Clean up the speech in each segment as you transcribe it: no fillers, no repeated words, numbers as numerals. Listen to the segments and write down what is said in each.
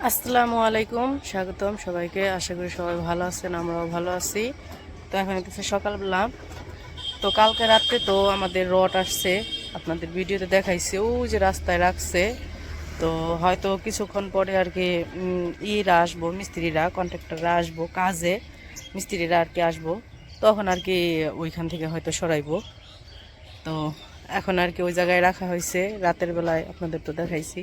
আসসালামু আলাইকুম, স্বাগতম সবাইকে। আশা করি সবাই ভালো আছেন, আমরাও ভালো আছি। তো এখন হচ্ছে সকালবেলা। তো কালকে রাত্রে তো আমাদের রড আসছে, আপনাদের ভিডিওতে দেখাইছে, ও যে রাস্তায় রাখছে। তো হয়তো কিছুক্ষণ পরে আর কি ইরা আসবো, মিস্ত্রিরা, কন্ট্রাক্টররা আসবো কাজে, মিস্ত্রিরা আর কি আসবো, তখন আর কি ওইখান থেকে হয়তো সরাইবো। তো এখন আর কি ওই জায়গায় রাখা হয়েছে, রাতের বেলায় আপনাদের তো দেখাইছি।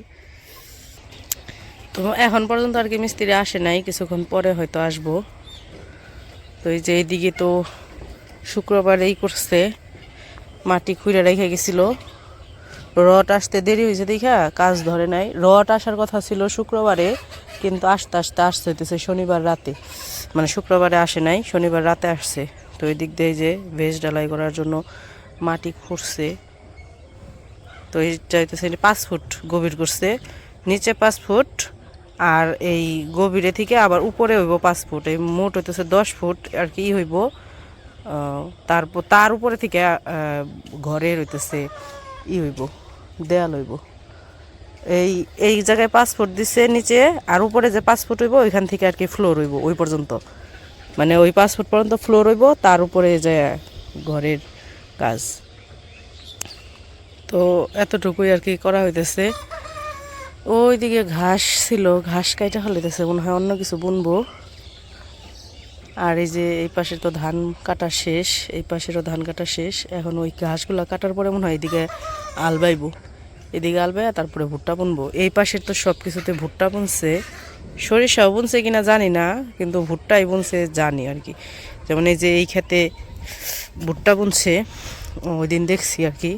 তো এখন পর্যন্ত আর কি মিস্ত্রি আসে নাই, কিছুক্ষণ পরে হয়তো আসবো। তো এই যে এইদিকে তো শুক্রবারেই করছে, মাটি খুঁড়ে রেখে গেছিল, রড আসতে দেরি হয়েছে দেখা কাজ ধরে নাই। রড আসার কথা ছিল শুক্রবারে, কিন্তু আস্তে আস্তে আসতে হইতেছে শনিবার রাতে, মানে শুক্রবারে আসে নাই, শনিবার রাতে আসছে। তো এই দিক দিয়ে যে ভেজ ডালাই করার জন্য মাটি খুঁড়ছে। তো এইটা হইতেছে 5 ফুট গভীর করছে, নিচে 5 ফুট, আর এই গভীরে থেকে আবার উপরে হইব 5 ফুট, এই মোট হইতেছে 10 ফুট আর কি হইব। তারপর তার উপরে থেকে ঘরের হইতেছে হইব, দেয়াল হইব। এই এই জায়গায় 5 ফুট দিচ্ছে নিচে, আর উপরে যে 5 ফুট হইব ওইখান থেকে আর কি ফ্লোর হইব ওই পর্যন্ত, মানে ওই 5 ফুট পর্যন্ত ফ্লোর হইব, তার উপরে যে ঘরের কাজ। তো এতটুকুই আর কি করা হইতেছে। ওইদিকে ঘাস ছিল, ঘাস কাইটা ফেলাইতেছে, মনে হয় অন্য কিছু বুনবো। আর এই যে এই পাশে তো ধান কাটা শেষ, এই পাশেরও ধান কাটা শেষ। এখন ওই ঘাসগুলো কাটার পরে মনে হয় এদিকে আলবাইবো, এদিকে আলবাইয়া তারপরে ভুট্টা বুনবো। এই পাশের তো সব কিছুতে ভুট্টা বুনছে, সরিষাও বুনছে কিনা জানি না, কিন্তু ভুট্টাই বুনছে জানি আর কি। যেমন এই যে এই ক্ষেতে ভুট্টা বুনছে, ওই দিন দেখছি আর কি।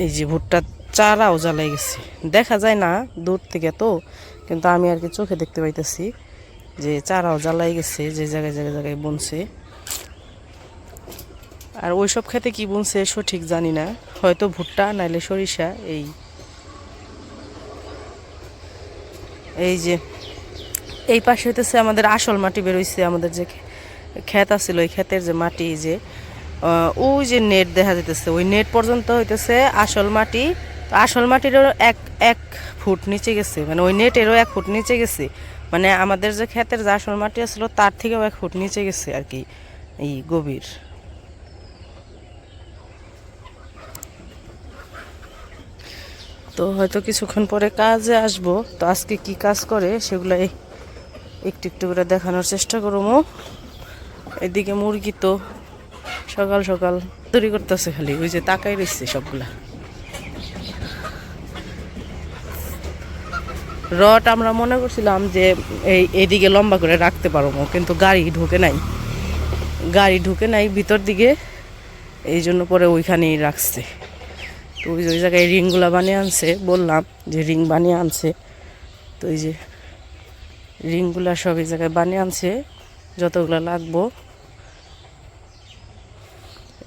এই যে ভুট্টা চারাও জ্বালাই গেছে, দেখা যায় না দূর থেকে তো, কিন্তু আমি আর কি চোখে দেখতে পাইতেছি যে চারাও জ্বালাই গেছে, যে জায়গায় জায়গায় জায়গায় বুনছে। আর ওই সব খেতে কি বুনছে সঠিক জানি না, হয়তো ভুট্টা নাইলে সরিষা। এই এই যে এই পাশে হইতেছে আমাদের আসল মাটি বেরোইছে, আমাদের যে ক্ষেত আছিল ওই ক্ষেতের যে মাটি, যে ওই যে নেট দেখা যেতেছে, ওই নেট পর্যন্ত হইতেছে আসল মাটি। তো আসল মাটিরও এক এক ফুট নিচে গেছে, মানে ওই নেটেরও 1 ফুট নিচে গেছে, মানে আমাদের যে ক্ষেতের যে আসল মাটি আসলো তার থেকেও 1 ফুট নিচে গেছে আর কি, এই গভীর। তো হয়তো কিছুক্ষণ পরে কাজে আসবো, তো আজকে কি কাজ করে সেগুলো একটু একটু করে দেখানোর চেষ্টা করবো। এদিকে মুরগি তো সকাল সকাল তৈরি করতেছে, খালি ওই যে তাকাই রয়েছে সবগুলা। রড আমরা মনে করছিলাম যে এইদিকে লম্বা করে রাখতে পারবো, কিন্তু গাড়ি ঢুকে নাই, গাড়ি ঢুকে নাই ভিতর দিকে, এই জন্য পরে ওইখানেই রাখছে। তো ওই যে ওই জায়গায় রিংগুলা বানিয়ে আনছে, বললাম যে রিং বানিয়ে আনছে। তো এই যে রিংগুলা সব এই জায়গায় বানিয়ে আনছে, যতগুলো লাগবো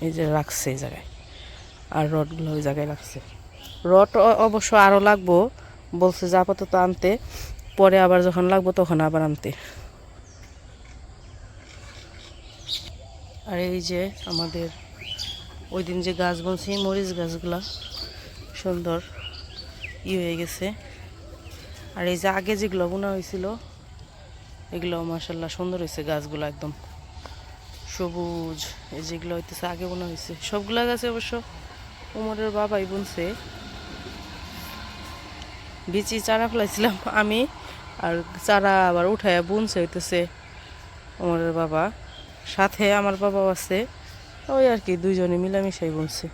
এই যে রাখছে এই জায়গায়, আর রডগুলো ওই জায়গায় রাখছে। রড অবশ্য আরও লাগবো, বলছে যে আপাতত আনতে, পরে আবার যখন লাগবো তখন আবার আনতে। আর এই যে আমাদের ওই দিন যে গাছ বলছি মরিচ গাছগুলা সুন্দর হয়ে গেছে। আর এই যে আগে যেগুলো বোনা হয়েছিল এগুলো মাশাল্লাহ সুন্দর হয়েছে, গাছগুলো একদম সবুজ। এই যেগুলো হইতেছে আগে বোনা হয়েছে, সবগুলা গাছে অবশ্য উমরের বাবাই বুনছে। বিচি চারা ফেলাইছিলাম আমি, আর চারা আবার উঠায় বুনছে হইতেছে উমরের বাবা, সাথে আমার বাবাও আছে, ওই আর কি দুইজনে মিলামিশাই বুনছে।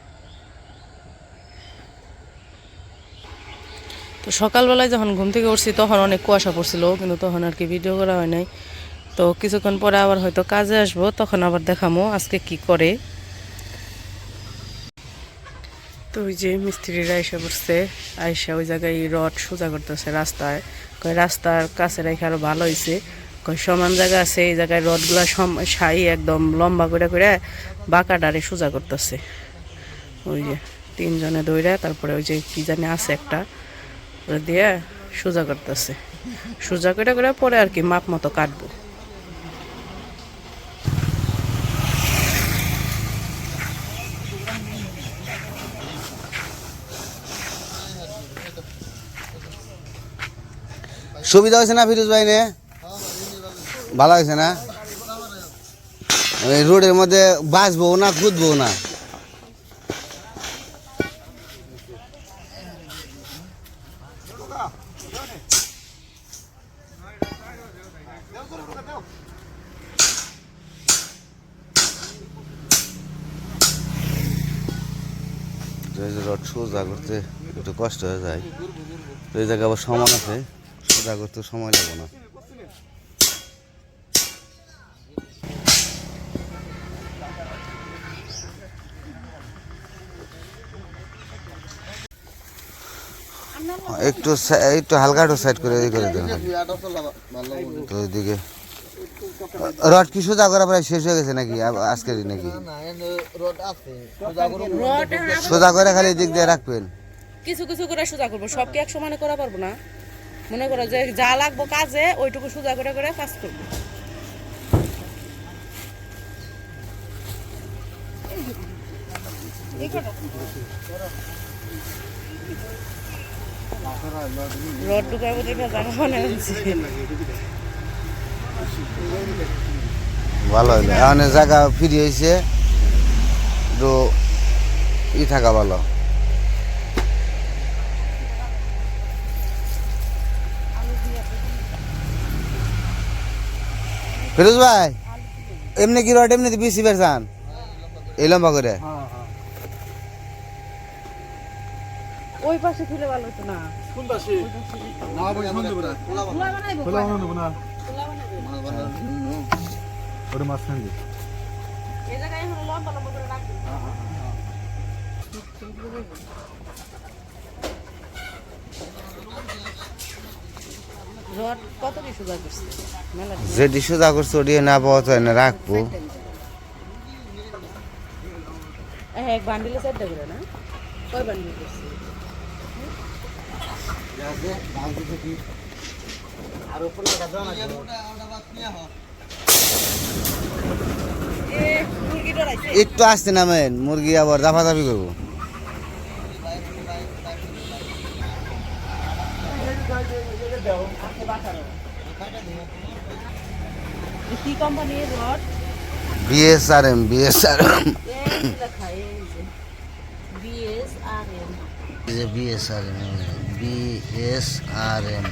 তো সকালবেলায় যখন ঘুম থেকে উঠছি তখন অনেক কুয়াশা পড়ছিল, কিন্তু তখন আর কি ভিডিও করা হয় নাই। তো কিছুক্ষণ পরে আবার হয়তো কাজে আসবো, তখন আবার দেখামো আজকে কি করে। তো ওই যে মিস্ত্রিরা এসে পড়ছে, আইসা ওই জায়গায় রড সোজা করতেছে রাস্তায়, কয় রাস্তার কাছে রেখে আরো ভালো হয়েছে, কয় সমান জায়গা আছে এই জায়গায় রডগুলা সাই একদম লম্বা করে করে বাঁকা ডারে সোজা করতেছে। ওই যে 3 জনে দৌড়া, তারপরে ওই যে কি জানি আছে একটা ওরা দিয়ে সোজা করতেছে, সোজা করে করে পরে আর কি মাপ মতো কাটবো। সুবিধা হয়েছে না ফিরোজ ভাই নে ভালো হয়েছে না এই রোডের মধ্যে বাঁচবো না কুদবো না রড সোজা করতে একটু কষ্ট হয়ে যায় তো এই জায়গায় আবার সমান আছে সোজা করতে সময় লাগবে না একটু একটু হালকা একটু সাইড করে দেন তো ওইদিকে রড কি সোজা করা প্রায় শেষ হয়ে গেছে নাকি আজকের নাকি সোজা করে খালি দিক দিয়ে রাখবেন কিছু কিছু করে সোজা করবো সবকে এক সমানে করা পারবো না মনে করো যে যা লাগবো কাজে ওইটুকু সোজা করে করে কাজ করবো রড ঢুকাবো দেখে জায়গা মনে হচ্ছে ভালো হইলো এখন জায়গা ফ্রি হয়েছে তো থাকা ভালো ফিরোজ ভাই এমনি কি রড এমনি বেশি বেরছান এই লম্বা করে ওই পাশে খুলে ভালো হতো না কোন পাশে না বই শুনতে পারে খোলা বানাবো না ওরে মাছ খান দি এই জায়গায় হলো লম্বা লম্বা করে রাখবো রড কত কি সুদা করছে মেলা যেটি সোজা করছে ওটি না পাওয়া যায় না রাখবো এক বান্ডিলে সেট দেবে না কয় বান্ডিল করছে আর উপরে দাও না এ মুরগি ডরাইছে একটু আসতে নামেন মুরগি আবার দাফাদাফি করবো কি কোম্পানি রড বিএসআরএম লেখা এই যে বিএসআরএম বিএসআরএম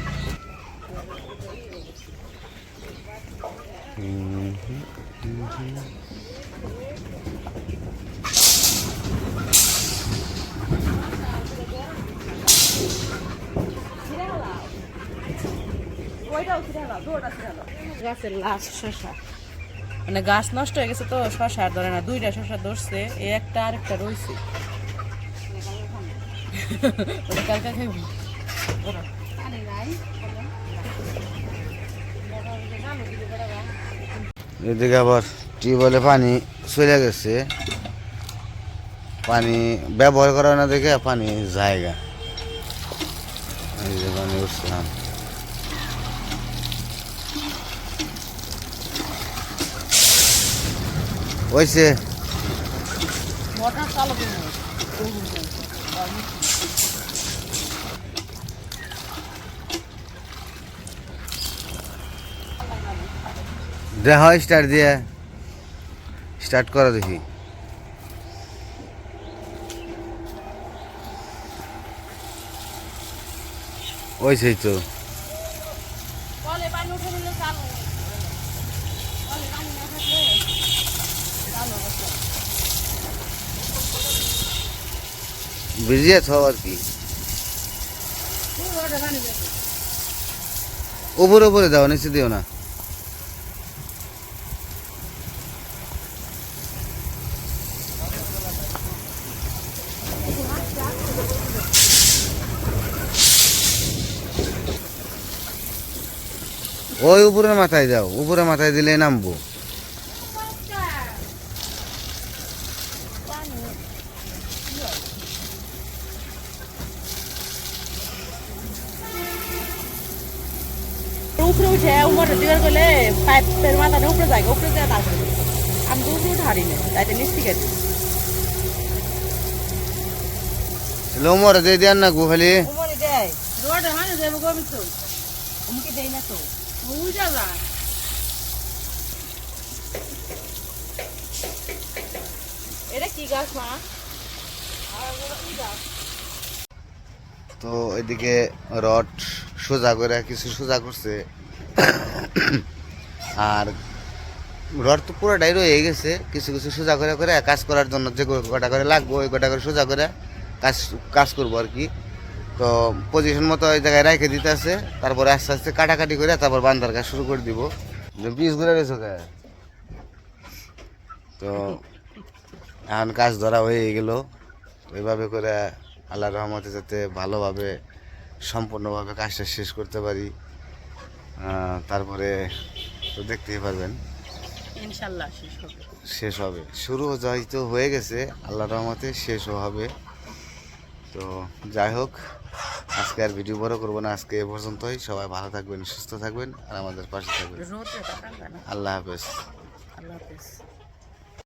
গাছের লাস্ট শশা মানে গাছ নষ্ট হয়ে গেছে তো শশা আর ধরে না দুইটা শশা ধরছে এই একটা আরেকটা রয়েছে কালকা খাইবি এদিকে আবার টিউবওয়েলে পানি চলে গেছে পানি ব্যবহার করা না দেখে পানি জায়গা এই যে পানি উঠছিলাম ওইছে মোটর চালু দেখা স্টার্ট দিয়ে স্টার্ট করা দেখি ওইছেই তো কলে পানি উঠে নিলে চালু কলে পানি না থাকলে চালু অবস্থা ভিজিয়েছ আর কি রোডে পানি যাবে উপরে উপরে দাও নিচে দিও না ওই উপরের মাথায় যাও উপরে মাথায় দিলে নামবো উপরে উঠে উমরে দিবার গেলে পাইপের মাথাটা উপরে যায় উপরে যায় তারপরে আমি তো উপরে উঠারি না তাইতে নিচ থেকে লোমরে দিয়ে দেন না গো খালি উমরে দেয় রোডে মানে যাবো গমি তো উমকি দেই না তো ওই যাবা এটা কি গাছ মা তো এদিকে রড সোজা করে কিছু সোজা করছে আর রড তো পুরোটাই রয়ে গেছে, কিছু কিছু সোজা করে করে কাজ করার জন্য যে কটা করে লাগবো ওই কটা করে সোজা করে কাজ কাজ করবো আর কি। তো পজিশন মতো ওই জায়গায় রেখে দিতে আছে, তারপরে আস্তে আস্তে কাটাকাটি করে তারপর বান্ধার কাজ শুরু করে দিব। পিস ঘুরে রয়েছে তো এখন কাজ ধরা হয়ে গেল। ওইভাবে করে আল্লাহর রহমতে যাতে ভালোভাবে সম্পূর্ণভাবে কাজটা শেষ করতে পারি, তারপরে তো দেখতেই পারবেন ইনশাআল্লাহ শেষ হবে। শেষ হবে, শুরু হয়তো হয়ে গেছে, আল্লাহর রহমতে শেষও হবে। তো যাই হোক, আজকে আর ভিডিও বড় করবো না, আজকে এ পর্যন্তই। সবাই ভালো থাকবেন, সুস্থ থাকবেন আর আমাদের পাশে থাকবেন। আল্লাহ হাফেজ। আল্লাহ হাফেজ।